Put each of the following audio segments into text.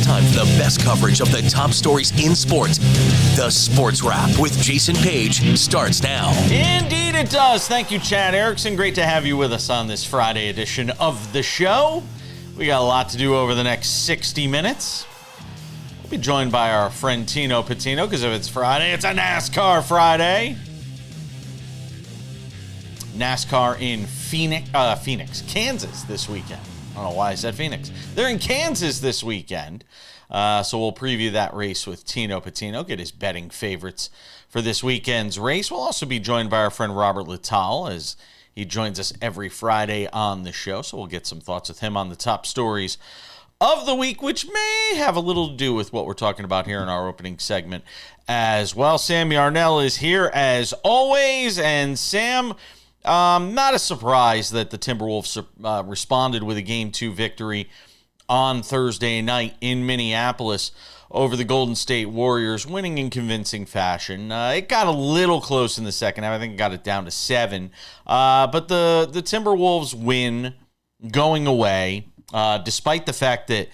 time for the best coverage of the top stories in sports. The Sports Wrap with Jason Page starts now. Indeed it does. Thank you, Chad Erickson. Great to have you with us on this Friday edition of the show. We got a lot to do over the next 60 minutes. We'll be joined by our friend Tino Patino, because if it's Friday, it's a NASCAR Friday. NASCAR in Phoenix, Kansas this weekend. I don't know why I said Phoenix. They're in Kansas this weekend. So we'll preview that race with Tino Patino, get his betting favorites for this weekend's race. We'll also be joined by our friend Robert Littal, as he joins us every Friday on the show. So we'll get some thoughts with him on the top stories of the week, which may have a little to do with what we're talking about here in our opening segment as well. Sam Yarnell is here as always. And Sam, not a surprise that the Timberwolves responded with a Game 2 victory on Thursday night in Minneapolis over the Golden State Warriors, winning in convincing fashion. It got a little close in the second half. I think it got it down to 7. But the Timberwolves win going away, despite the fact that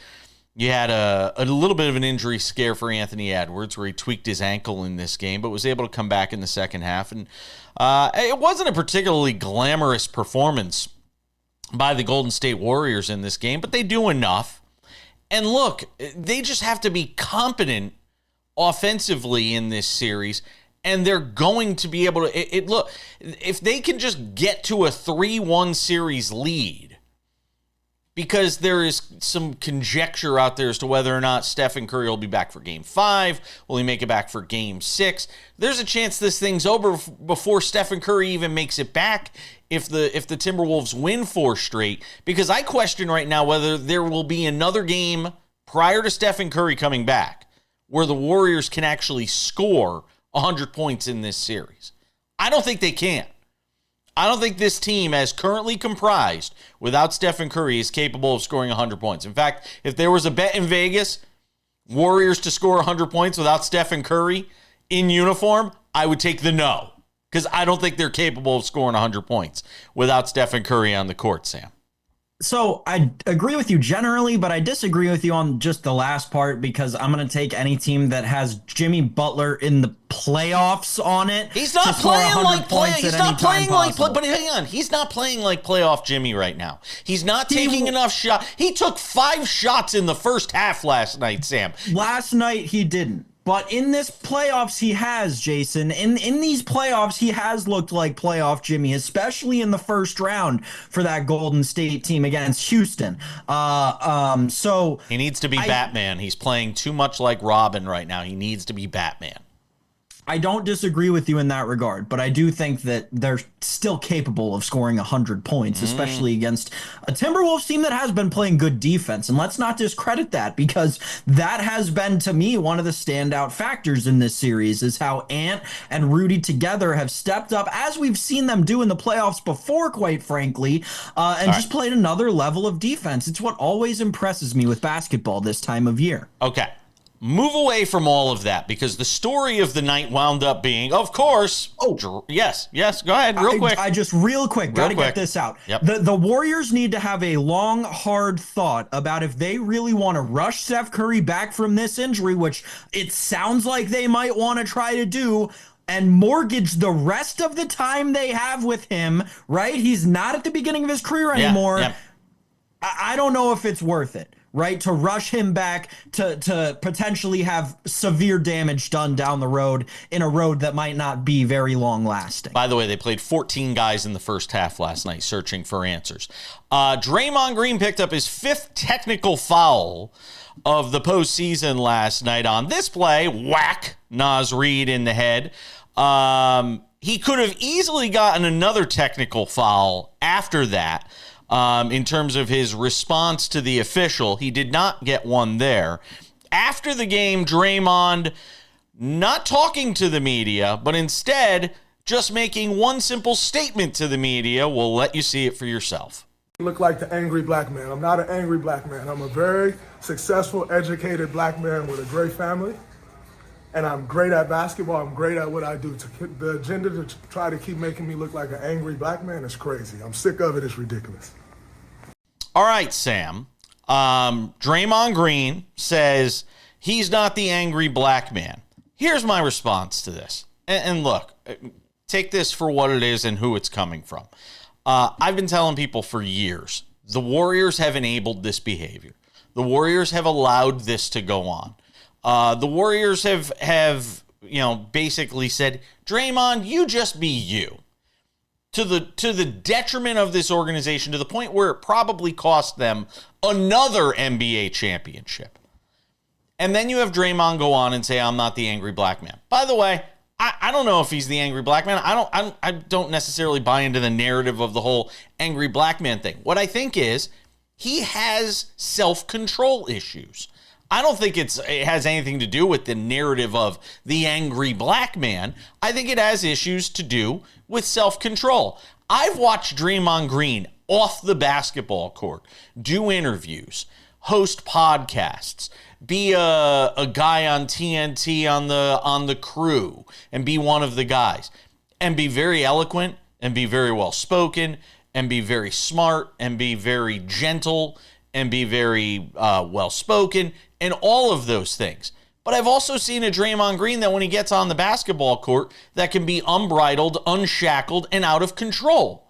you had a little bit of an injury scare for Anthony Edwards, where he tweaked his ankle in this game, but was able to come back in the second half. And it wasn't a particularly glamorous performance by the Golden State Warriors in this game, but they do enough. And look, they just have to be competent offensively in this series, and they're going to be able to look, if they can just get to a 3-1 series lead, because there is some conjecture out there as to whether or not Stephen Curry will be back for Game 5. Will he make it back for Game 6? There's a chance this thing's over before Stephen Curry even makes it back if the Timberwolves win 4 straight, because I question right now whether there will be another game prior to Stephen Curry coming back where the Warriors can actually score 100 points in this series. I don't think they can. I don't think this team, as currently comprised, without Stephen Curry, is capable of scoring 100 points. In fact, if there was a bet in Vegas, Warriors to score 100 points without Stephen Curry in uniform, I would take the no, because I don't think they're capable of scoring 100 points without Stephen Curry on the court, Sam. So I agree with you generally, but I disagree with you on just the last part, because I'm going to take any team that has Jimmy Butler in the playoffs on it. He's not playing like but hang on. He's not playing like playoff Jimmy right now. He's not taking enough shots. He took 5 shots in the first half last night, Sam. Last night he didn't. But in this playoffs, he has, Jason. In these playoffs, he has looked like playoff Jimmy, especially in the first round for that Golden State team against Houston. So he needs to be Batman. He's playing too much like Robin right now. He needs to be Batman. I don't disagree with you in that regard, but I do think that they're still capable of scoring 100 points, especially against a Timberwolves team that has been playing good defense. And let's not discredit that, because that has been, to me, one of the standout factors in this series, is how Ant and Rudy together have stepped up, as we've seen them do in the playoffs before, quite frankly, and just played another level of defense. It's what always impresses me with basketball this time of year. Okay. Move away from all of that, because the story of the night wound up being, of course, yes, go ahead, real quick. I just real quick, got to get this out. Yep. The Warriors need to have a long, hard thought about if they really want to rush Steph Curry back from this injury, which it sounds like they might want to try to do, and mortgage the rest of the time they have with him, right? He's not at the beginning of his career anymore. Yeah. I don't know if it's worth it, right? To rush him back to potentially have severe damage done down the road in a road that might not be very long lasting. By the way, they played 14 guys in the first half last night searching for answers. Draymond Green picked up his 5th technical foul of the postseason last night on this play. Whack, Naz Reid in the head. He could have easily gotten another technical foul after that. In terms of his response to the official, he did not get one there. After the game, Draymond not talking to the media, but instead just making one simple statement to the media. We'll let you see it for yourself. I look like the angry black man. I'm not an angry black man. I'm a very successful, educated black man with a great family. And I'm great at basketball. I'm great at what I do. The agenda to try to keep making me look like an angry black man is crazy. I'm sick of it. It's ridiculous. All right, Sam. Draymond Green says he's not the angry black man. Here's my response to this. And look, take this for what it is and who it's coming from. I've been telling people for years, the Warriors have enabled this behavior. The Warriors have allowed this to go on. The Warriors have basically said, Draymond, you just be you. To the detriment of this organization, to the point where it probably cost them another NBA championship. And then you have Draymond go on and say, I'm not the angry black man. By the way, I don't know if he's the angry black man. I don't necessarily buy into the narrative of the whole angry black man thing. What I think is he has self-control issues. I don't think it has anything to do with the narrative of the angry black man. I think it has issues to do with self-control. I've watched Draymond Green off the basketball court do interviews, host podcasts, be a guy on TNT on the crew and be one of the guys and be very eloquent and be very well spoken and be very smart and be very gentle and be very well spoken and all of those things. But I've also seen a Draymond Green that when he gets on the basketball court that can be unbridled, unshackled, and out of control.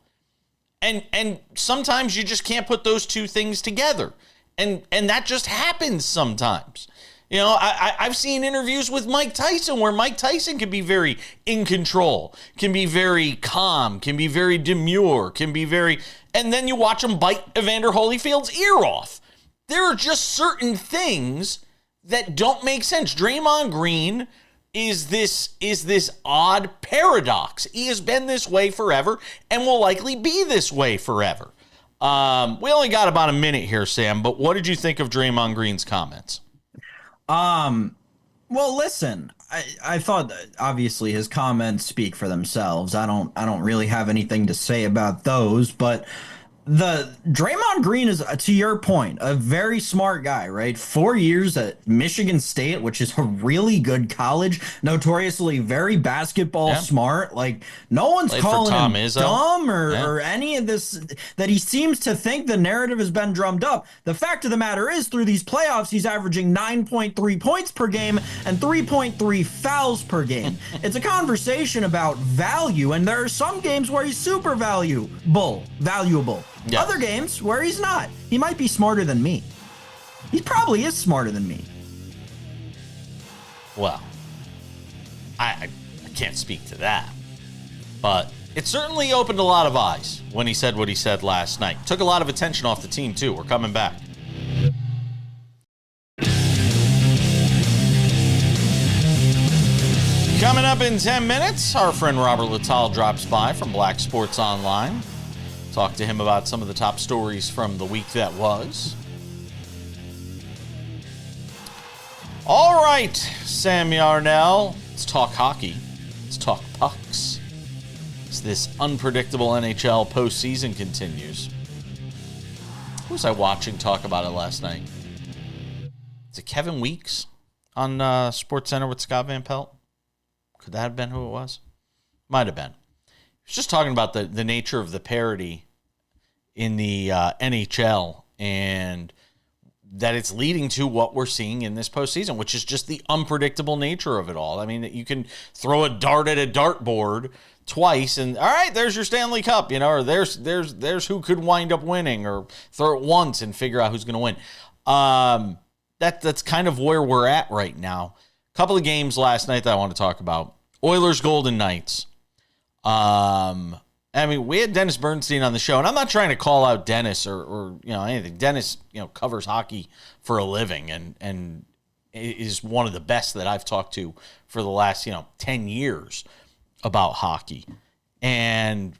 And sometimes you just can't put those two things together. And that just happens sometimes. I've seen interviews with Mike Tyson where Mike Tyson can be very in control, can be very calm, can be very demure, and then you watch him bite Evander Holyfield's ear off. There are just certain things that don't make sense. Draymond Green is this odd paradox. He has been this way forever and will likely be this way forever. We only got about a minute here, Sam, but what did you think of Draymond Green's comments? Well, listen, I thought that obviously his comments speak for themselves. I don't really have anything to say about those, but the Draymond Green is, to your point, a very smart guy, right? 4 years at Michigan State, which is a really good college, notoriously very basketball smart. Like, no one's calling him dumb or any of this, that he seems to think the narrative has been drummed up. The fact of the matter is, through these playoffs, he's averaging 9.3 points per game and 3.3 fouls per game. It's a conversation about value, and there are some games where he's super valuable. Yeah. Other games where he's not. He might be smarter than me. He probably is smarter than me. Well, I can't speak to that. But it certainly opened a lot of eyes when he said what he said last night. Took a lot of attention off the team, too. We're coming back. Coming up in 10 minutes, our friend Robert Littal drops by from Black Sports Online. Talk to him about some of the top stories from the week that was. All right, Sam Yarnell. Let's talk hockey. Let's talk pucks. As this unpredictable NHL postseason continues. Who was I watching talk about it last night? Is it Kevin Weeks on SportsCenter with Scott Van Pelt? Could that have been who it was? Might have been. He was just talking about the nature of the parity in the NHL and that it's leading to what we're seeing in this postseason, which is just the unpredictable nature of it all. I mean, you can throw a dart at a dartboard twice and, all right, there's your Stanley Cup, or there's who could wind up winning, or throw it once and figure out who's going to win. That's kind of where we're at right now. A couple of games last night that I want to talk about. Oilers Golden Knights. We had Dennis Bernstein on the show, and I'm not trying to call out Dennis or anything. Dennis, covers hockey for a living and is one of the best that I've talked to for the last, 10 years about hockey. And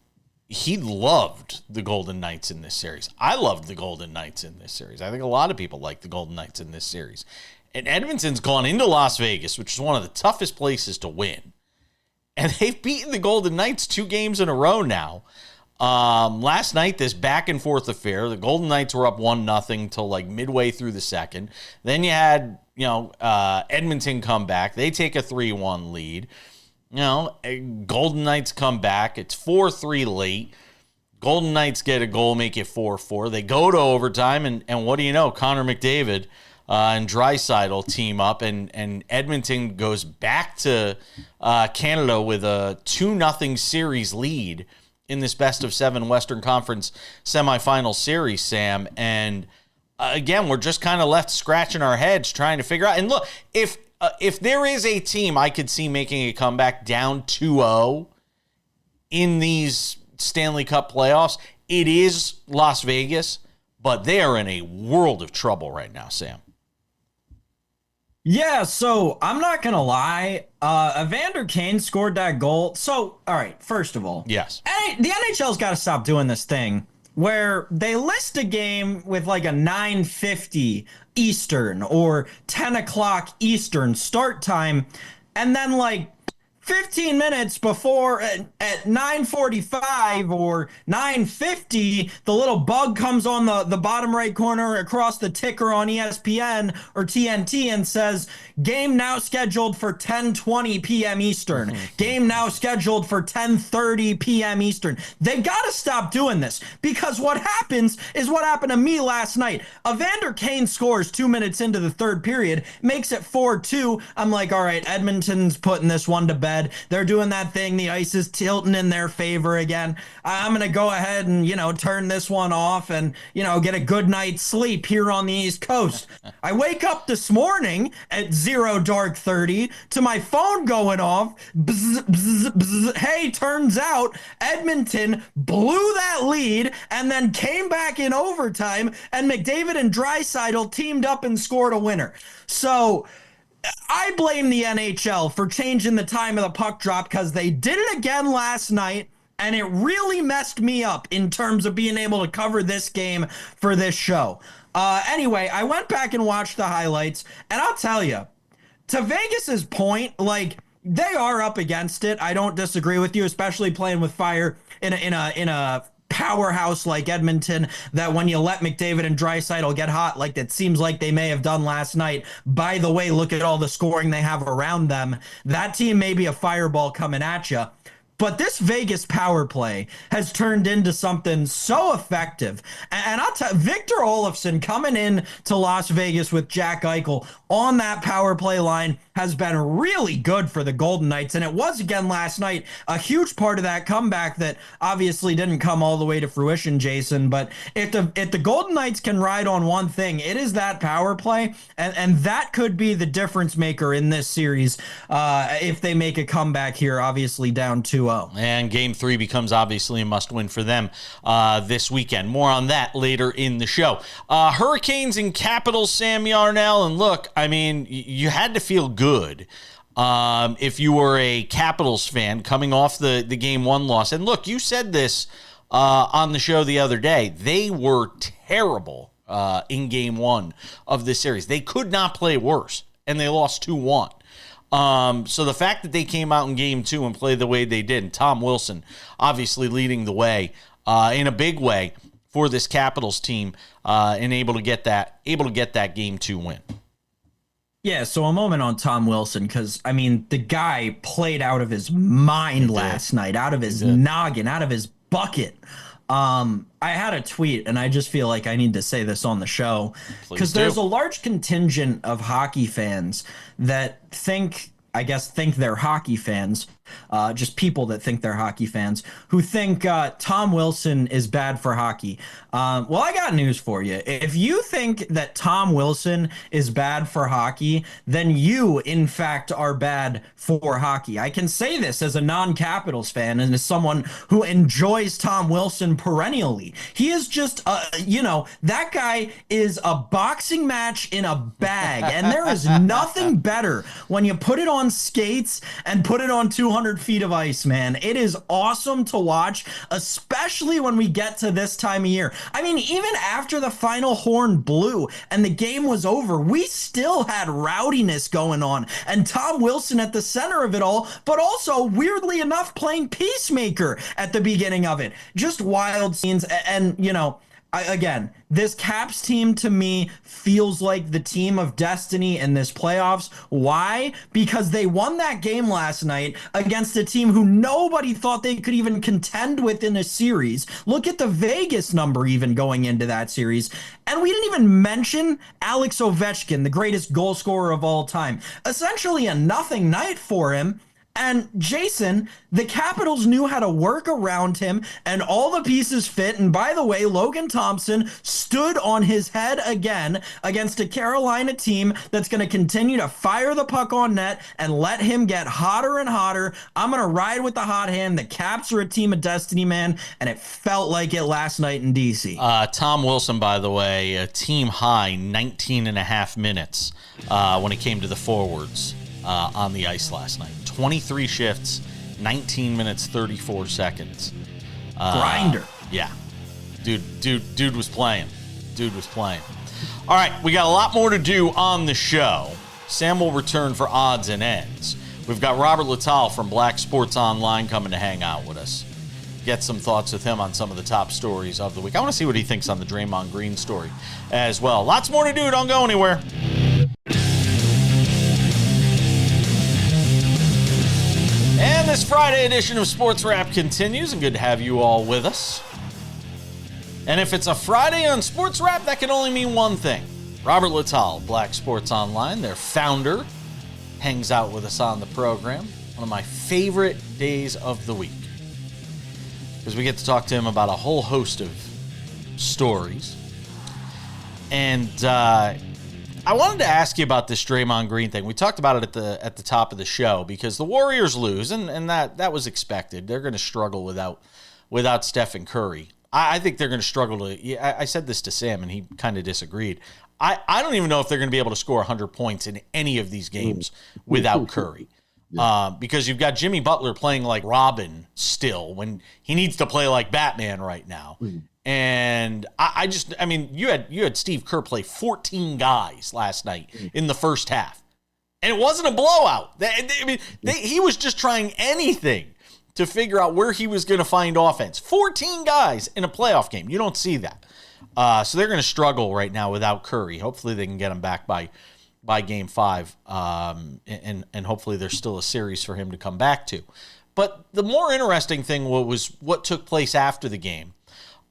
he loved the Golden Knights in this series. I loved the Golden Knights in this series. I think a lot of people like the Golden Knights in this series. And Edmonton's gone into Las Vegas, which is one of the toughest places to win. And they've beaten the Golden Knights 2 games in a row now. Last night, this back and forth affair, the Golden Knights were up 1-0 till like midway through the second. Then you had, Edmonton come back. They take a 3-1 lead. Golden Knights come back. It's 4-3 late. Golden Knights get a goal, make it 4-4. They go to overtime, and what do you know? Connor McDavid and Draisaitl team up, and Edmonton goes back to Canada with a 2-0 series lead in this best-of-7 Western Conference semifinal series, Sam. And again, we're just kind of left scratching our heads trying to figure out. And look, if there is a team I could see making a comeback down 2-0 in these Stanley Cup playoffs, it is Las Vegas, but they are in a world of trouble right now, Sam. Yeah, so I'm not going to lie. Evander Kane scored that goal. So, all right, first of all, yes, the NHL's got to stop doing this thing where they list a game with like a 9:50 Eastern or 10 o'clock Eastern start time, and then like 15 minutes before at 9:45 or 9:50, the little bug comes on the bottom right corner across the ticker on ESPN or TNT and says, game now scheduled for 10:20 p.m. Eastern. Game now scheduled for 10:30 p.m. Eastern. They got to stop doing this, because what happens is what happened to me last night. Evander Kane scores 2 minutes into the third period, makes it 4-2. I'm like, all right, Edmonton's putting this one to bed. They're doing that thing. The ice is tilting in their favor again. I'm going to go ahead and, turn this one off and, get a good night's sleep here on the East Coast. I wake up this morning at 0:30 to my phone going off. Bzz, bzz, bzz. Hey, turns out Edmonton blew that lead and then came back in overtime, and McDavid and Draisaitl teamed up and scored a winner. So I blame the NHL for changing the time of the puck drop, because they did it again last night, and it really messed me up in terms of being able to cover this game for this show. Anyway, I went back and watched the highlights, and I'll tell you, to Vegas's point, like, they are up against it. I don't disagree with you, especially playing with fire in a powerhouse like Edmonton, that when you let McDavid and Draisaitl get hot like it seems like they may have done last night, by the way, look at all the scoring they have around them. That team may be a fireball coming at you. But this Vegas power play has turned into something so effective. And I'll tell you, Victor Olofsson coming in to Las Vegas with Jack Eichel on that power play line has been really good for the Golden Knights. And it was again last night, a huge part of that comeback that obviously didn't come all the way to fruition, Jason. But if the Golden Knights can ride on one thing, it is that power play. And that could be the difference maker in this series if they make a comeback here, obviously down 2-0. And Game 3 becomes obviously a must-win for them this weekend. More on that later in the show. Hurricanes and Capitals, Sam Yarnell. And look, I mean, you had to feel good if you were a Capitals fan coming off the Game 1 loss. And look, you said this on the show the other day. They were terrible in Game 1 of this series. They could not play worse, and they lost 2-1. So the fact that they came out in Game 2 and played the way they did, and Tom Wilson obviously leading the way in a big way for this Capitals team, and able to get that Game 2 win. Yeah, so a moment on Tom Wilson, because, I mean, the guy played out of his mind last night, out of his noggin, out of his bucket. I had a tweet, and I just feel like I need to say this on the show, because there's a large contingent of hockey fans that think they're hockey fans, just people that think they're hockey fans, who think Tom Wilson is bad for hockey. Well, I got news for you. If you think that Tom Wilson is bad for hockey, then you, in fact, are bad for hockey. I can say this as a non-Capitals fan and as someone who enjoys Tom Wilson perennially. He is just, that guy is a boxing match in a bag, and there is nothing better when you put it on skates and put it on 200 feet of ice, man. It is awesome to watch, especially when we get to this time of year. I mean, even after the final horn blew and the game was over, we still had rowdiness going on, and Tom Wilson at the center of it all, but also, weirdly enough, playing peacemaker at the beginning of it. Just wild scenes, and Again, this Caps team to me feels like the team of destiny in this playoffs. Why? Because they won that game last night against a team who nobody thought they could even contend with in a series. Look at the Vegas number even going into that series. And we didn't even mention Alex Ovechkin, the greatest goal scorer of all time. Essentially a nothing night for him. And Jason, the Capitals knew how to work around him and all the pieces fit. And by the way, Logan Thompson stood on his head again against a Carolina team that's going to continue to fire the puck on net and let him get hotter and hotter. I'm going to ride with the hot hand. The Caps are a team of destiny, man. And it felt like it last night in D.C. Tom Wilson, by the way, a team high 19 and a half minutes when it came to the forwards on the ice last night. 23 shifts, 19 minutes, 34 seconds. Grinder. Yeah. Dude was playing. Dude was playing. All right, we got a lot more to do on the show. Sam will return for odds and ends. We've got Robert Littal from Black Sports Online coming to hang out with us. Get some thoughts with him on some of the top stories of the week. I want to see what he thinks on the Draymond Green story as well. Lots more to do. Don't go anywhere. And this Friday edition of SportsWrap continues, and good to have you all with us. And if it's a Friday on SportsWrap, that can only mean one thing. Robert Littal, Black Sports Online, their founder, hangs out with us on the program. One of my favorite days of the week, because we get to talk to him about a whole host of stories. And I wanted to ask you about this Draymond Green thing. We talked about it at the top of the show because the Warriors lose, and that was expected. They're going to struggle without Stephen Curry. I think they're going to struggle to. I said this to Sam, and he kind of disagreed. I don't even know if they're going to be able to score 100 points in any of these games without Curry. Because you've got Jimmy Butler playing like Robin still when he needs to play like Batman right now. And I mean, you had Steve Kerr play 14 guys last night in the first half, and it wasn't a blowout. He was just trying anything to figure out where he was going to find offense. 14 guys in a playoff game. You don't see that. So they're going to struggle right now without Curry. Hopefully they can get him back by Game 5, and hopefully there's still a series for him to come back to. But the more interesting thing was what took place after the game.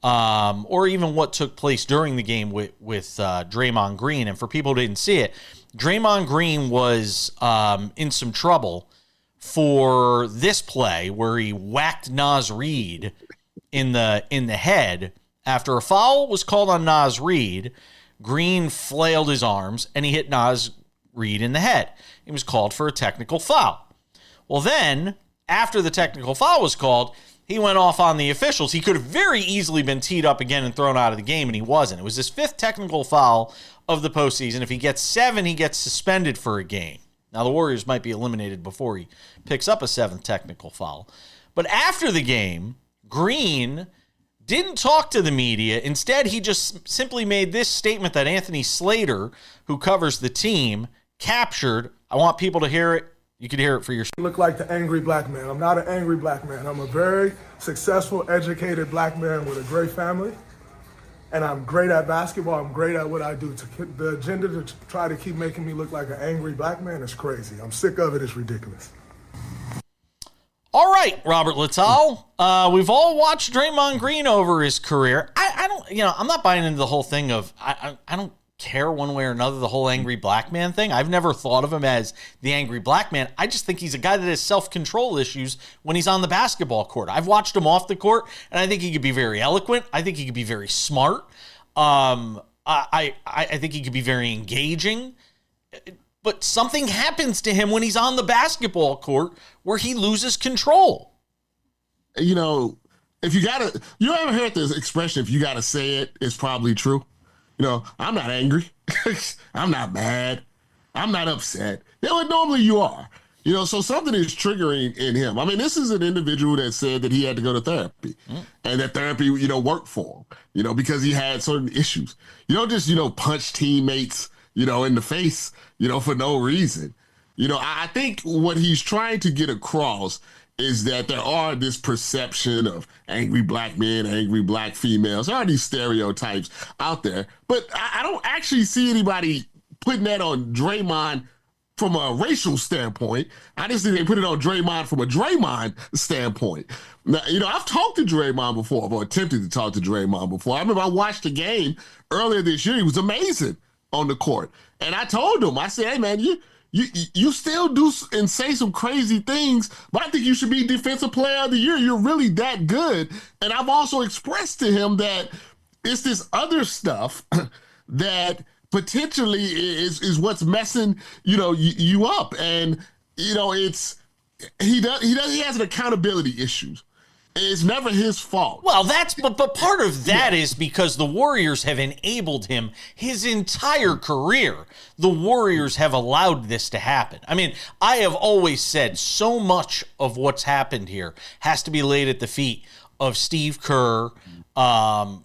Or even what took place during the game with Draymond Green. And for people who didn't see it, Draymond Green was in some trouble for this play where he whacked Naz Reid in the head. After a foul was called on Naz Reid, Green flailed his arms and he hit Naz Reid in the head. He was called for a technical foul. Well, then, after the technical foul was called, he went off on the officials. He could have very easily been teed up again and thrown out of the game, and he wasn't. It was his 5th technical foul of the postseason. If he gets 7, he gets suspended for a game. Now, the Warriors might be eliminated before he picks up a 7th technical foul. But after the game, Green didn't talk to the media. Instead, he just simply made this statement that Anthony Slater, who covers the team, captured. I want people to hear it. You can hear it for yourself. I look like the angry black man. I'm not an angry black man. I'm a very successful, educated black man with a great family. And I'm great at basketball. I'm great at what I do. The agenda to try to keep making me look like an angry black man is crazy. I'm sick of it. It's ridiculous. All right, Robert Littal. We've all watched Draymond Green over his career. I don't, I'm not buying into the whole thing of, I don't care one way or another, the whole angry black man thing. I've never thought of him as the angry black man. I just think he's a guy that has self-control issues when he's on the basketball court. I've watched him off the court, and I think he could be very eloquent. I think he could be very smart. I think he could be very engaging. But something happens to him when he's on the basketball court where he loses control. If you ever heard this expression, if you got to say it, it's probably true. I'm not angry. I'm not mad. I'm not upset. Normally you are. So something is triggering in him. I mean, this is an individual that said that he had to go to therapy and that therapy, worked for him, because he had certain issues. You don't just, punch teammates, in the face, for no reason. I think what he's trying to get across is that there are this perception of angry black men, angry black females. There are these stereotypes out there, but I don't actually see anybody putting that on Draymond from a racial standpoint. I just think they put it on Draymond from a Draymond standpoint. Now, I've talked to Draymond before, or attempted to talk to Draymond before. I remember I watched the game earlier this year. He was amazing on the court. And I told him, I said, hey, man, you still do and say some crazy things, but I think you should be Defensive Player of the Year. You're really that good. And I've also expressed to him that it's this other stuff that potentially is what's messing, you up. And, he has an accountability issues. It's never his fault. Well, but part of that is because the Warriors have enabled him his entire career. The Warriors have allowed this to happen. I mean, I have always said so much of what's happened here has to be laid at the feet of Steve Kerr, Bob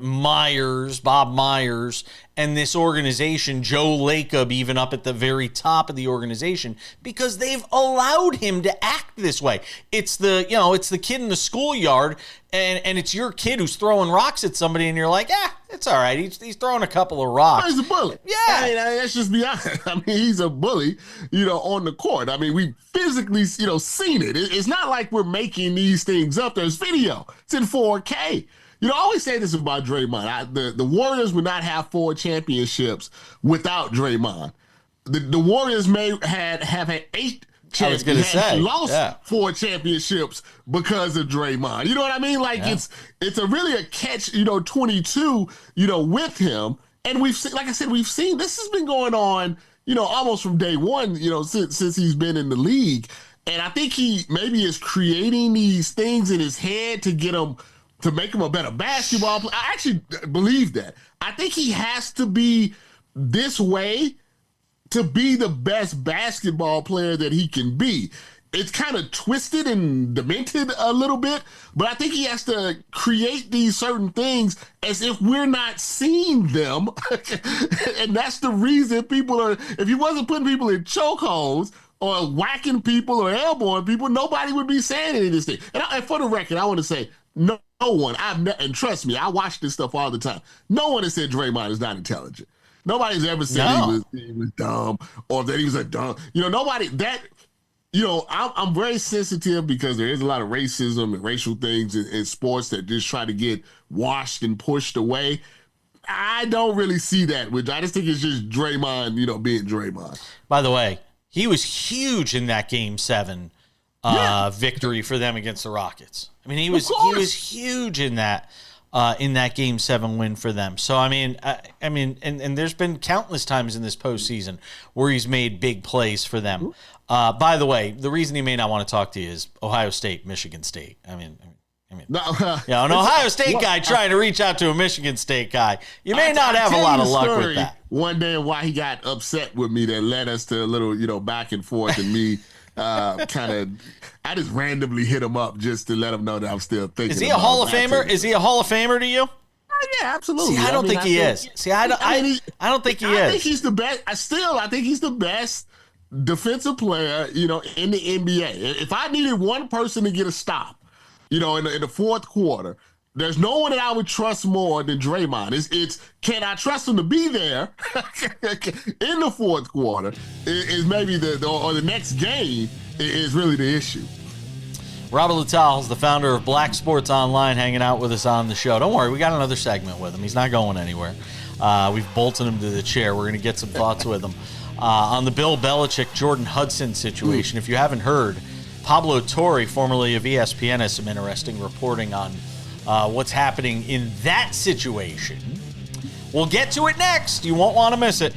Myers, and this organization, Joe Lacob, even up at the very top of the organization, because they've allowed him to act this way. It's the kid in the schoolyard, and it's your kid who's throwing rocks at somebody, and you're like, it's all right. He's throwing a couple of rocks. He's a bully. Yeah. I mean, let's just be honest. I mean, he's a bully, on the court. I mean, we physically, seen it. It's not like we're making these things up. There's video. It's in 4K. I always say this about Draymond. The Warriors would not have 4 championships without Draymond. The Warriors have had 8 championships. Lost 4 championships because of Draymond. You know what I mean? Like it's a really a catch, 22, with him. And we've seen, like I said, this has been going on, almost from day one, since he's been in the league. And I think he maybe is creating these things in his head to make him a better basketball player. I actually believe that. I think he has to be this way to be the best basketball player that he can be. It's kind of twisted and demented a little bit, but I think he has to create these certain things as if we're not seeing them. And that's the reason if he wasn't putting people in chokeholds or whacking people or elbowing people, nobody would be saying any of this thing. And for the record, I want to say, no one, and trust me, I watch this stuff all the time. No one has said Draymond is not intelligent. Nobody's ever said he was dumb or that he was a dumb. Nobody that. I'm very sensitive because there is a lot of racism and racial things in sports that just try to get washed and pushed away. I don't really see that. I just think it's just Draymond, being Draymond. By the way, he was huge in that Game 7 victory for them against the Rockets. I mean, he was huge in that Game 7 win for them. So and there's been countless times in this postseason where he's made big plays for them. By the way, the reason he may not want to talk to you is Ohio State, Michigan State. An Ohio State guy trying to reach out to a Michigan State guy. You may not have a lot of luck with that. One day why he got upset with me that led us to a little, back and forth, and me I just randomly hit him up just to let him know that I'm still thinking. Is he a Hall of Famer? Is he a Hall of Famer to you? Yeah, absolutely. See, I don't think he is. See, I don't think he is. I think he's the best. I think he's the best defensive player, in the NBA. If I needed one person to get a stop, in the fourth quarter, there's no one that I would trust more than Draymond. It's can I trust him to be there in the fourth quarter? Is maybe the next game is really the issue. Robert Littal is the founder of Black Sports Online, hanging out with us on the show. Don't worry, we got another segment with him. He's not going anywhere. We've bolted him to the chair. We're going to get some thoughts with him on the Bill Belichick, Jordan Hudson situation. If you haven't heard, Pablo Torre, formerly of ESPN, has some interesting reporting on what's happening in that situation. We'll get to it next. You won't want to miss it.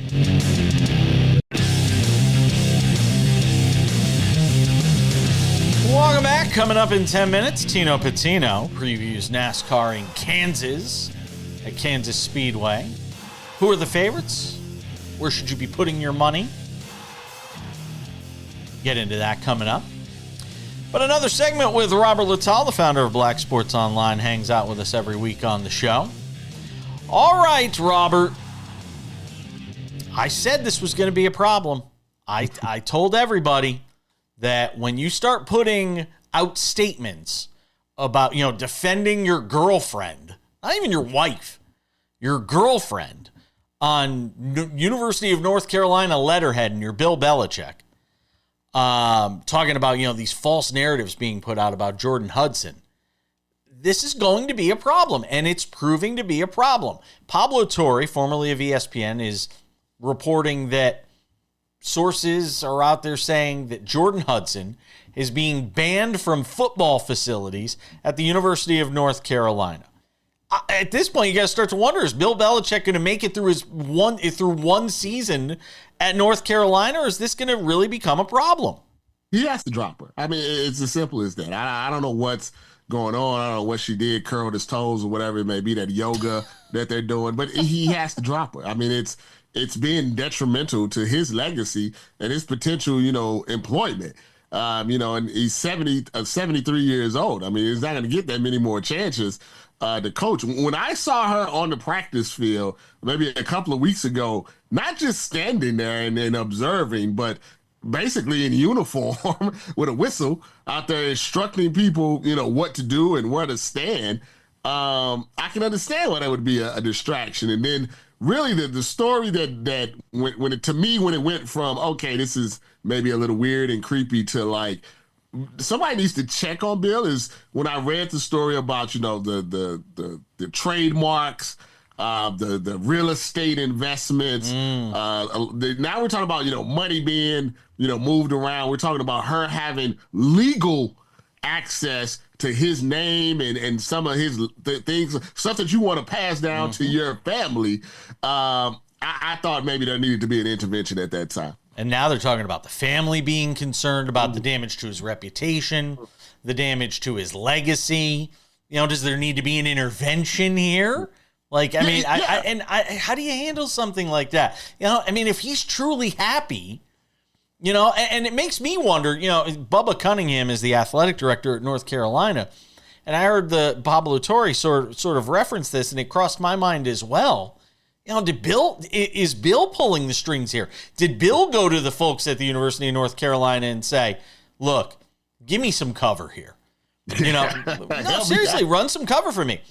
Welcome back. Coming up in 10 minutes, Tino Patino previews NASCAR in Kansas at Kansas Speedway. Who are the favorites? Where should you be putting your money? Get into that coming up. But another segment with Robert Littal, the founder of Black Sports Online, hangs out with us every week on the show. All right, Robert. I said this was going to be a problem. I told everybody that when you start putting out statements about, defending your girlfriend, not even your wife, your girlfriend, on University of North Carolina letterhead and your Bill Belichick, talking about, these false narratives being put out about Jordan Hudson. This is going to be a problem, and it's proving to be a problem. Pablo Torre, formerly of ESPN, is reporting that sources are out there saying that Jordan Hudson is being banned from football facilities at the University of North Carolina. At this point, you got to start to wonder, is Bill Belichick going to make it through one season at North Carolina, or is this going to really become a problem? He has to drop her. I mean, it's as simple as that. I don't know what's going on. I don't know what she did, curled his toes or whatever it may be, that yoga that they're doing, but he has to drop her. I mean, it's been detrimental to his legacy and his potential, employment. And he's 73 years old. I mean, he's not going to get that many more chances to coach. When I saw her on the practice field, maybe a couple of weeks ago, not just standing there and observing, but basically in uniform with a whistle out there instructing people, what to do and where to stand, I can understand why that would be a distraction. And then really the story that when it went from, okay, this is maybe a little weird and creepy to like, somebody needs to check on Bill, is when I read the story about, the trademarks, the real estate investments. Now we're talking about, money being, moved around. We're talking about her having legal access to his name and some of his things, stuff that you want to pass down to your family. I thought maybe there needed to be an intervention at that time. And now they're talking about the family being concerned about the damage to his reputation, the damage to his legacy. Does there need to be an intervention here? Like, I mean, how do you handle something like that? If he's truly happy, and it makes me wonder, Bubba Cunningham is the athletic director at North Carolina. And I heard the Pablo Torre sort of reference this, and it crossed my mind as well. Is Bill pulling the strings here? Did Bill go to the folks at the University of North Carolina and say, look, give me some cover here? No, seriously, run some cover for me.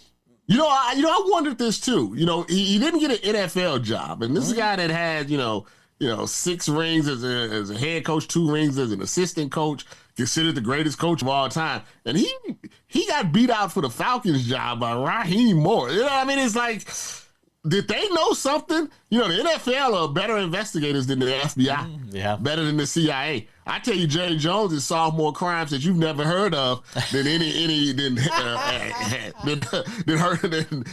I wondered this too. He didn't get an NFL job, and this is a guy that had, 6 rings as a head coach, 2 rings as an assistant coach, considered the greatest coach of all time, and he got beat out for the Falcons job by Raheem Moore. It's like, did they know something? The NFL are better investigators than the FBI, better than the CIA. I tell you, Jerry Jones has solved more crimes that you've never heard of than than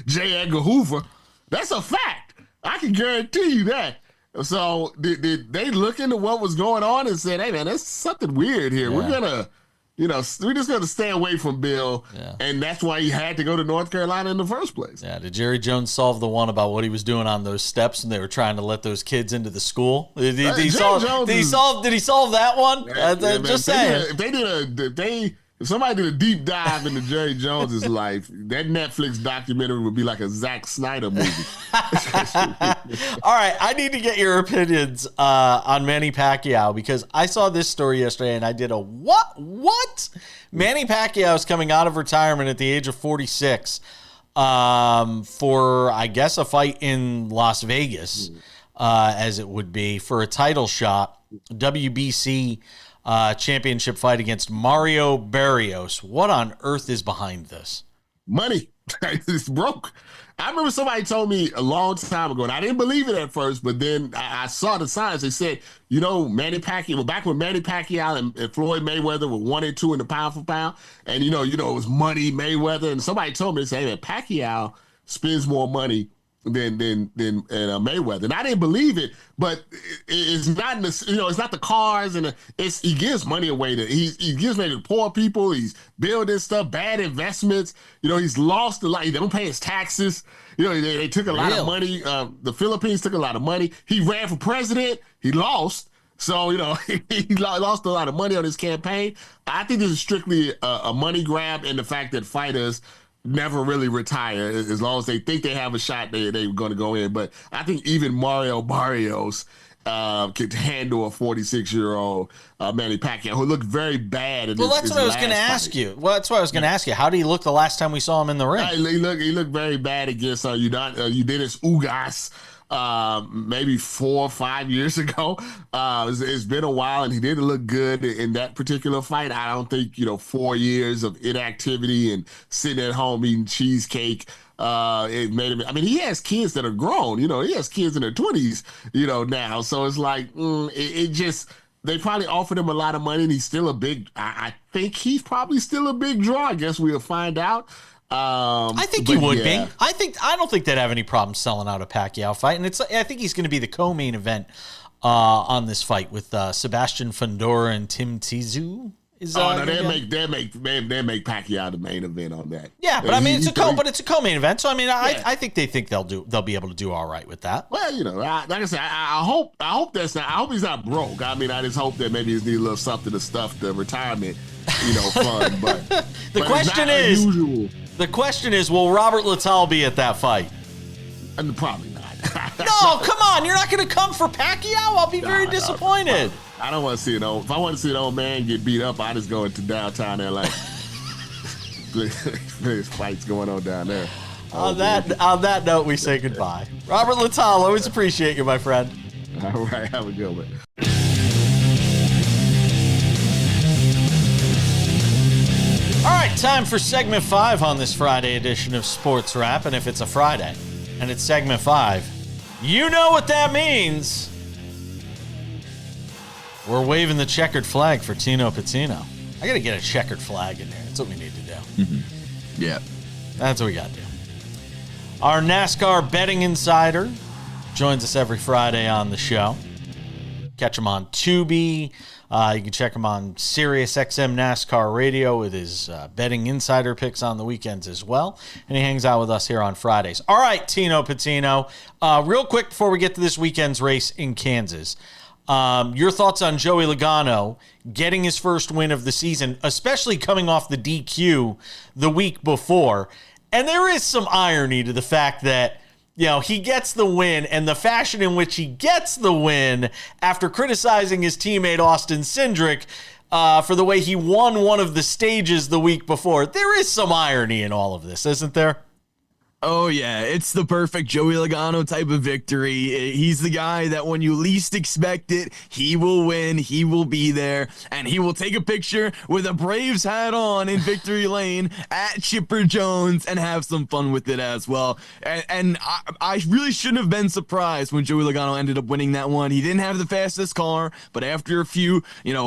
J. Edgar Hoover. That's a fact. I can guarantee you that. So did they look into what was going on and said, hey man, there's something weird here. Yeah. We're just going to stay away from Bill, and that's why he had to go to North Carolina in the first place. Yeah, did Jerry Jones solve the one about what he was doing on those steps and they were trying to let those kids into the school? Did he solve that one? Just saying. If somebody did a deep dive into Jerry Jones's life, that Netflix documentary would be like a Zack Snyder movie. All right, I need to get your opinions on Manny Pacquiao, because I saw this story yesterday and I did a what? Manny Pacquiao is coming out of retirement at the age of 46 for, I guess, a fight in Las Vegas, as it would be, for a title shot, WBC championship fight against Mario Barrios. What on earth is behind this? Money. It's broke. I remember somebody told me a long time ago, and I didn't believe it at first, but then I saw the signs. They said, Manny Pacquiao, back when Manny Pacquiao and Floyd Mayweather were 1 and 2 in the pound for pound, and it was money, Mayweather, and somebody told me, they say, hey, Pacquiao spends more money than Mayweather, and I didn't believe it. But it's not it's not the cars, and he gives money away he gives money to poor people. He's building stuff, bad investments. He's lost a lot. They don't pay his taxes. They took a lot of money. The Philippines took a lot of money. He ran for president. He lost. So, he lost a lot of money on his campaign. I think this is strictly a money grab, and the fact that fighters never really retire. As long as they think they have a shot, they're going to go in. But I think even Mario Barrios could handle a 46-year-old Manny Pacquiao who looked very bad. Well, that's what I was going to ask you. Well, that's what I was going to ask you. How did he look the last time we saw him in the ring? He looked very bad against Udenis Ugas. Maybe 4 or 5 years ago. It's been a while, and he didn't look good in that particular fight. I don't think 4 years of inactivity and sitting at home eating cheesecake. It made him. I mean, he has kids that are grown. He has kids in their 20s. Now, so it's like it just. They probably offered him a lot of money, and he's still a big. I think he's probably still a big draw. I guess we'll find out. I think he would be. I don't think they'd have any problem selling out a Pacquiao fight, and I think he's going to be the co-main event on this fight with Sebastian Fundora and Tim Tszyu. No, they make Pacquiao the main event on that. Yeah, but I mean it's a co-main event, so I mean I think they'll be able to do all right with that. Well, like I said, I hope that's not. I hope he's not broke. I mean, I just hope that maybe he needs a little something to stuff the retirement, fund. But the question is, will Robert Littal be at that fight? Probably not. No, come on, you're not going to come for Pacquiao? I'll be very disappointed. I don't want to see it. If I want to see an old man get beat up, I just go into downtown LA. There's fights going on down there. On that note, we say goodbye. Robert Littal, always appreciate you, my friend. All right, have a good one. All right, time for segment 5 on this Friday edition of Sports Wrap. And if it's a Friday and it's segment 5, you know what that means. We're waving the checkered flag for Tino Patino. I got to get a checkered flag in there. That's what we need to do. Mm-hmm. Yeah. That's what we got to do. Our NASCAR betting insider joins us every Friday on the show. Catch him on Tubi. You can check him on Sirius XM NASCAR Radio with his betting insider picks on the weekends as well. And he hangs out with us here on Fridays. All right, Tino Patino. Real quick before we get to this weekend's race in Kansas. Your thoughts on Joey Logano getting his first win of the season, especially coming off the DQ the week before. And there is some irony to the fact that, he gets the win, and the fashion in which he gets the win after criticizing his teammate Austin Cindric for the way he won one of the stages the week before. There is some irony in all of this, isn't there? Oh, yeah. It's the perfect Joey Logano type of victory. He's the guy that when you least expect it, he will win, he will be there, and he will take a picture with a Braves hat on in victory lane at Chipper Jones and have some fun with it as well. And I really shouldn't have been surprised when Joey Logano ended up winning that one. He didn't have the fastest car, but after a few,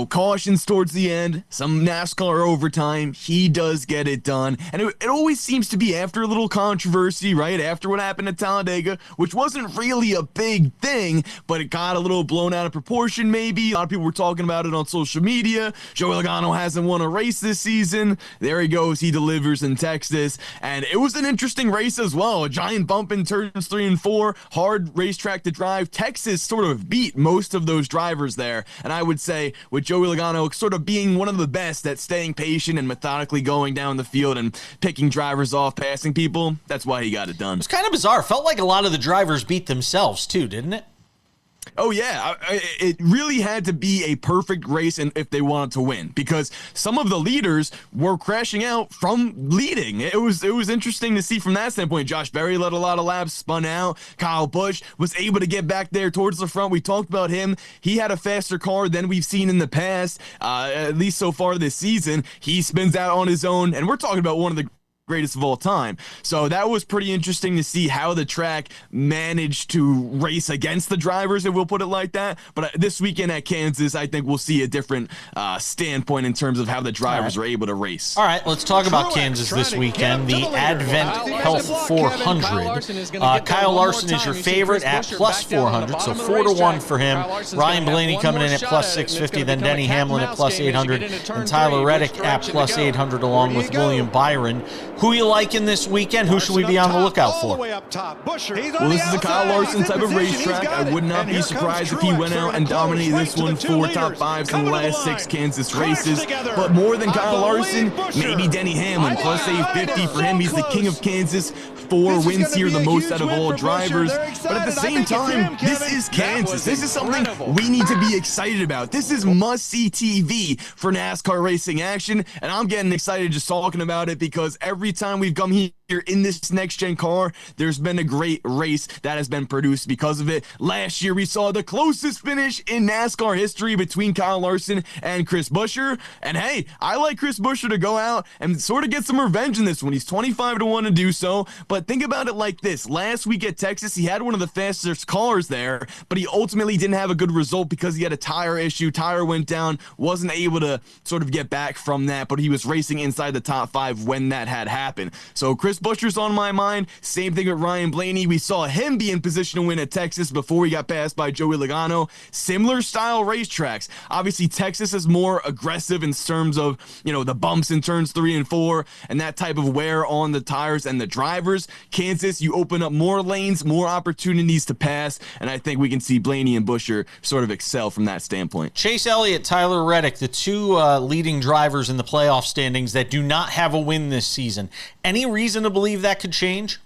cautions towards the end, some NASCAR overtime, he does get it done. And it always seems to be after a little controversy, right after what happened at Talladega, which wasn't really a big thing, but it got a little blown out of proportion maybe. A lot of people were talking about it on social media. Joey Logano hasn't won a race this season. There he goes. He delivers in Texas. And it was an interesting race as well. A giant bump in turns 3 and 4. Hard racetrack to drive. Texas sort of beat most of those drivers there. And I would say with Joey Logano sort of being one of the best at staying patient and methodically going down the field and picking drivers off, passing people, that's why he got it done. It was kind of bizarre. Felt like a lot of the drivers beat themselves too, didn't it? Oh, yeah. It really had to be a perfect race and if they wanted to win, because some of the leaders were crashing out from leading. It was interesting to see from that standpoint. Josh Berry led a lot of laps, spun out. Kyle Busch was able to get back there towards the front. We talked about him. He had a faster car than we've seen in the past, at least so far this season. He spins out on his own, and we're talking about one of the greatest of all time. So that was pretty interesting to see how the track managed to race against the drivers, if we'll put it like that. But this weekend at Kansas, I think we'll see a different standpoint in terms of how the drivers are able to race. All right, let's talk about Kansas this weekend. The Advent Health 400. Kyle Larson is your favorite at plus 400, so 4-1 for him. Ryan Blaney coming in at plus 650, then Denny Hamlin at plus 800, and Tyler Reddick at plus 800 along with William Byron. Who you liking this weekend? Who should we be on the lookout for? Well, this is a Kyle Larson type of racetrack. I would not be surprised if he went out and dominated this one, 4 top 5s in the last 6 Kansas races. But more than Kyle Larson, maybe Denny Hamlin. Plus +850 for him. He's the king of Kansas. 4 wins here, the most out of all drivers. But at the same time, this is Kansas. This is something we need to be excited about. This is must-see TV for NASCAR racing action, and I'm getting excited just talking about it because every time we've come here in this next-gen car, there's been a great race that has been produced because of it. Last year, we saw the closest finish in NASCAR history between Kyle Larson and Chris Buescher. And hey, I like Chris Buescher to go out and sort of get some revenge in this one. He's 25-1 to do so. But think about it like this. Last week at Texas, he had one of the fastest cars there, but he ultimately didn't have a good result because he had a tire issue. Tire went down, wasn't able to sort of get back from that, but he was racing inside the top 5 when that had happened. So Chris Buescher's on my mind. Same thing with Ryan Blaney. We saw him be in position to win at Texas before he got passed by Joey Logano. Similar style racetracks. Obviously, Texas is more aggressive in terms of, the bumps in turns 3 and 4 and that type of wear on the tires and the drivers. Kansas, you open up more lanes, more opportunities to pass, and I think we can see Blaney and Buescher sort of excel from that standpoint. Chase Elliott, Tyler Reddick, the 2 leading drivers in the playoff standings that do not have a win this season. Any reason to believe that could change?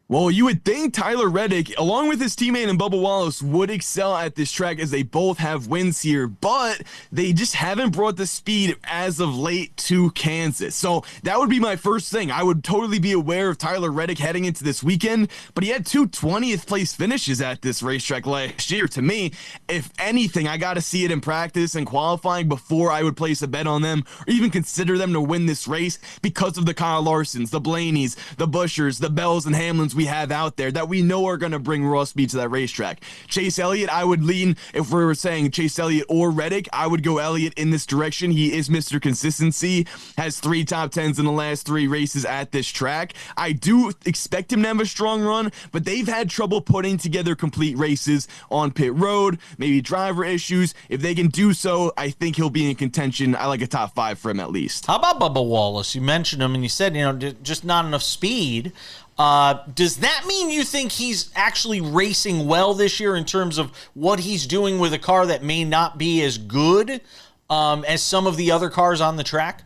Well, you would think Tyler Reddick, along with his teammate and Bubba Wallace, would excel at this track as they both have wins here, but they just haven't brought the speed as of late to Kansas. So that would be my first thing. I would totally be aware of Tyler Reddick heading into this weekend, but he had 2 20th place finishes at this racetrack last year. To me, if anything, I got to see it in practice and qualifying before I would place a bet on them or even consider them to win this race because of the Kyle Larsons, the Blaneys, the Buschers, the Bells and Hamlins we have out there that we know are going to bring raw speed to that racetrack. Chase Elliott, I would lean, if we were saying Chase Elliott or Reddick, I would go Elliott in this direction. He is Mr. Consistency, has 3 top 10s in the last 3 races at this track. I do expect him to have a strong run, but they've had trouble putting together complete races on pit road, maybe driver issues. If they can do so, I think he'll be in contention. I like a top 5 for him at least. How about Bubba Wallace? You mentioned him and you said, just not enough speed. Does that mean you think he's actually racing well this year in terms of what he's doing with a car that may not be as good as some of the other cars on the track?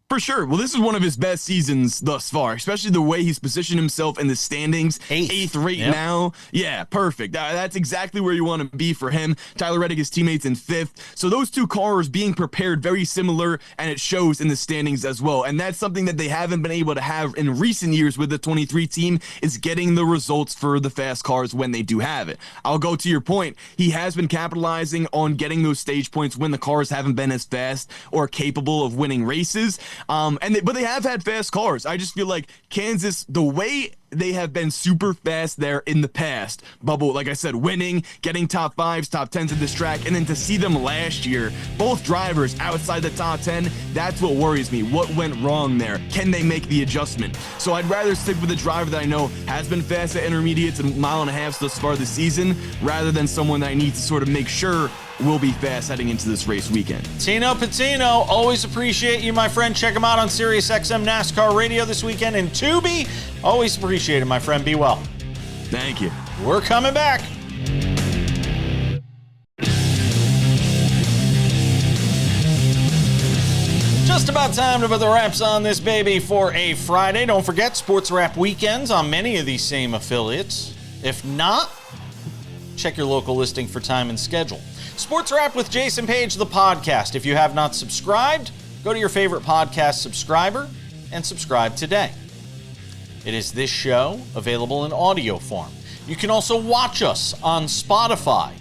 For sure. Well, this is one of his best seasons thus far, especially the way he's positioned himself in the standings. 8th right now. Yeah, perfect. That's exactly where you want to be for him. Tyler Reddick, his teammates in 5th. So those 2 cars being prepared very similar, and it shows in the standings as well. And that's something that they haven't been able to have in recent years with the 23 team, is getting the results for the fast cars when they do have it. I'll go to your point. He has been capitalizing on getting those stage points when the cars haven't been as fast or capable of winning races. But they have had fast cars. I just feel like Kansas, the way they have been super fast there in the past, Bubba, like I said, winning, getting top 5s, top 10s at this track, and then to see them last year, both drivers outside the top 10, that's what worries me. What went wrong there? Can they make the adjustment? So I'd rather stick with a driver that I know has been fast at intermediates and 1.5 miles thus far this season, rather than someone that I need to sort of make sure will be fast heading into this race weekend. Tino Patino, always appreciate you, my friend. Check him out on SiriusXM NASCAR Radio this weekend. And Tubi, always appreciate it, my friend. Be well. Thank you. We're coming back. Just about time to put the wraps on this baby for a Friday. Don't forget, SportsWrap weekends on many of these same affiliates. If not, check your local listing for time and schedule. SportsWrap with Jason Page, the podcast. If you have not subscribed, go to your favorite podcast subscriber and subscribe today. It is this show available in audio form. You can also watch us on Spotify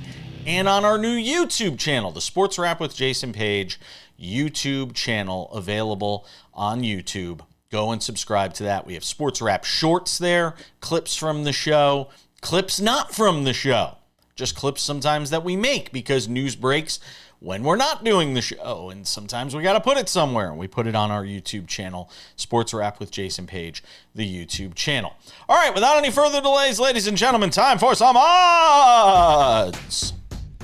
and on our new YouTube channel, the SportsWrap with Jason Page YouTube channel, available on YouTube. Go and subscribe to that. We have SportsWrap shorts there, clips from the show, clips not from the show. Just clips sometimes that we make because news breaks when we're not doing the show, and sometimes we got to put it somewhere, and we put it on our YouTube channel, SportsWrap with Jason Page, the YouTube channel. All right, without any further delays, ladies and gentlemen, time for some odds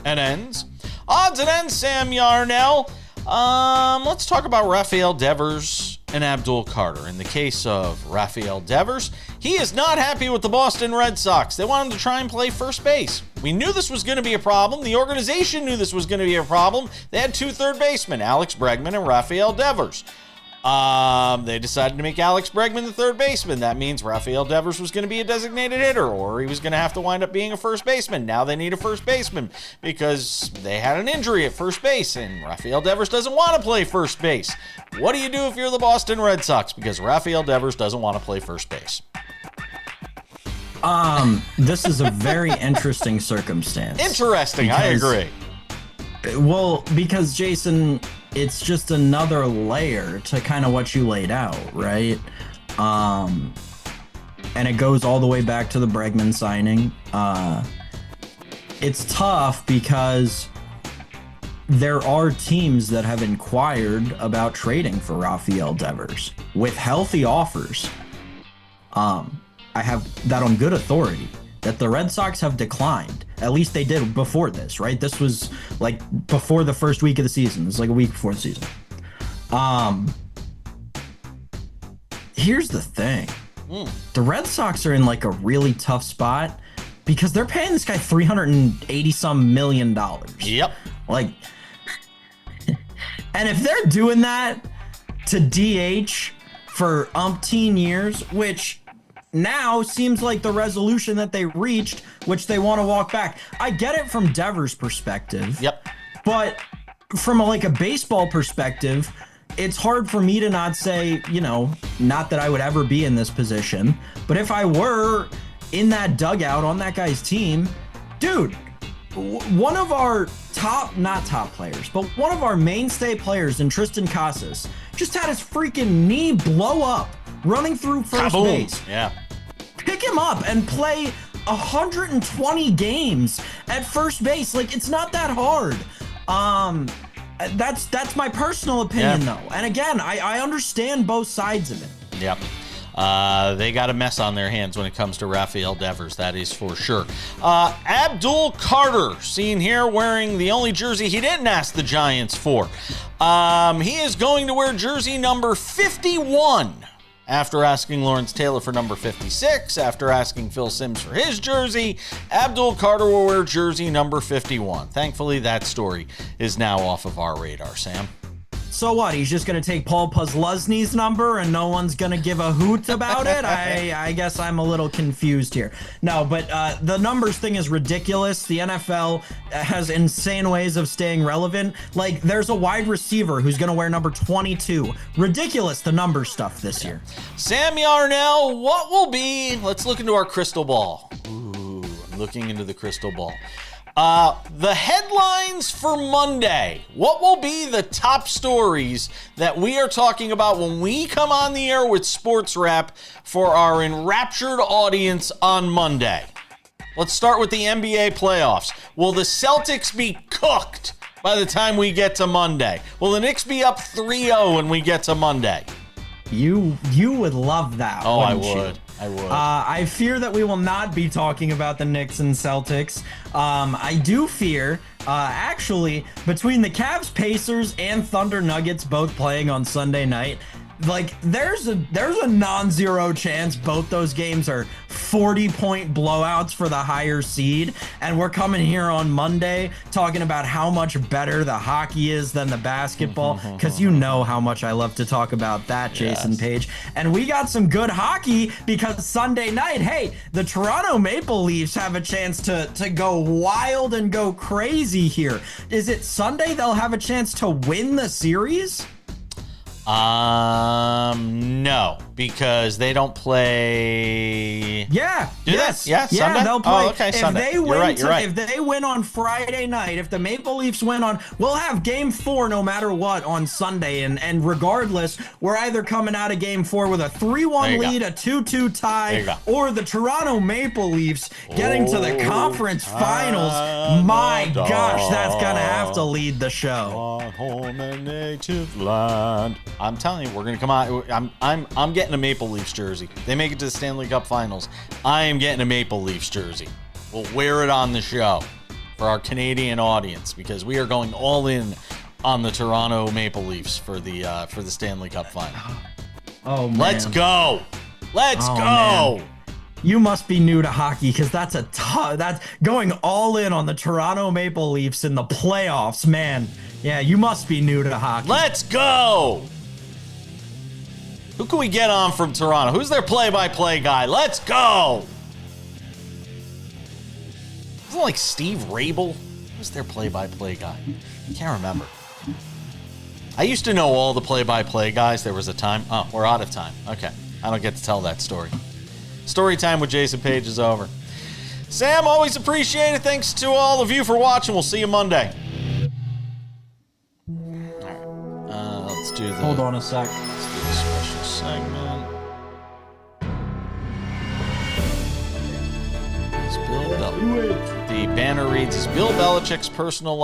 and ends. Odds and ends, Sam Yarnell. Let's talk about Rafael Devers and Abdul Carter. In the case of Rafael Devers, he is not happy with the Boston Red Sox. They want him to try and play first base. We knew this was going to be a problem. The organization knew this was going to be a problem. They had 2 third basemen, Alex Bregman and Rafael Devers. They decided to make Alex Bregman the third baseman. That means Rafael Devers was going to be a designated hitter, or he was going to have to wind up being a first baseman. Now they need a first baseman because they had an injury at first base, and Rafael Devers doesn't want to play first base. What do you do if you're the Boston Red Sox? Because Rafael Devers doesn't want to play first base. This is a very interesting circumstance. Interesting, I agree. Well, because Jason, it's just another layer to kind of what you laid out, right? And it goes all the way back to the Bregman signing. It's tough because there are teams that have inquired about trading for Rafael Devers with healthy offers. I have that on good authority that the Red Sox have declined. At least they did before this, right? This was like before the first week of the season. It's like a week before the season. Here's the thing. The Red Sox are in like a really tough spot because they're paying this guy $380-some million. Yep. Like, and if they're doing that to DH for umpteen years, which now seems like the resolution that they reached, which they want to walk back. I get it from Devers' perspective. Yep. But from a baseball perspective, it's hard for me to not say, not that I would ever be in this position, but if I were in that dugout on that guy's team, dude, one of our not top players, but one of our mainstay players in Tristan Casas just had his freaking knee blow up running through first base. Yeah. Pick him up and play 120 games at first base. Like, it's not that hard. That's my personal opinion, though. And again, I understand both sides of it. Yep. They got a mess on their hands when it comes to Rafael Devers, that is for sure. Abdul Carter, seen here wearing the only jersey he didn't ask the Giants for. He is going to wear jersey number 51. After asking Lawrence Taylor for number 56, after asking Phil Simms for his jersey, Abdul Carter will wear jersey number 51. Thankfully, that story is now off of our radar, Sam. So what? He's just going to take Paul Posluszny's number and no one's going to give a hoot about it? I guess I'm a little confused here. No, but the numbers thing is ridiculous. The NFL has insane ways of staying relevant. Like, there's a wide receiver who's going to wear number 22. Ridiculous, the number stuff this year. Sam Yarnell, what will be? Let's look into our crystal ball. Ooh, I'm looking into the crystal ball. The headlines for Monday. What will be the top stories that we are talking about when we come on the air with SportsWrap for our enraptured audience on Monday? Let's start with the NBA playoffs. Will the Celtics be cooked by the time we get to Monday? Will the Knicks be up 3-0 when we get to Monday? You would love that. Oh, I would. I would. I fear that we will not be talking about the Knicks and Celtics. I do fear, actually, between the Cavs, Pacers, and Thunder Nuggets both playing on Sunday night, like, there's a non-zero chance both those games are 40-point blowouts for the higher seed, and we're coming here on Monday talking about how much better the hockey is than the basketball, because you know how much I love to talk about that, Jason Page. And we got some good hockey because Sunday night, hey, the Toronto Maple Leafs have a chance to go wild and go crazy here. Is it Sunday they'll have a chance to win the series? No, because they don't play. Yeah. Do yes. they? Yeah, yeah, Sunday? they'll play. Oh, okay, if Sunday. They win You're right. If they win on Friday night, if the Maple Leafs win on, we'll have Game 4 no matter what on Sunday, and regardless, we're either coming out of Game 4 with a 3-1 lead, a 2-2 tie, or the Toronto Maple Leafs getting to the conference finals. My gosh, that's gonna have to lead the show. Home and native land. I'm telling you, we're gonna come out. I'm getting a Maple Leafs jersey. They make it to the Stanley Cup Finals. I am getting a Maple Leafs jersey. We'll wear it on the show for our Canadian audience because we are going all in on the Toronto Maple Leafs for the Stanley Cup Final. Oh, man. Let's go. Let's Oh, go. man. You must be new to hockey because that's that's going all in on the Toronto Maple Leafs in the playoffs, man. Yeah, you must be new to hockey. Let's go. Who can we get on from Toronto? Who's their play-by-play guy? Let's go. Isn't it like Steve Rabel? Who's their play-by-play guy? I can't remember. I used to know all the play-by-play guys. There was a time. Oh, we're out of time. Okay. I don't get to tell that story. Story time with Jason Page is over. Sam, always appreciate it. Thanks to all of you for watching. We'll see you Monday. All right. Let's do the... Hold on a sec. Let's do the special segment. The banner reads, is Bill Belichick's personal life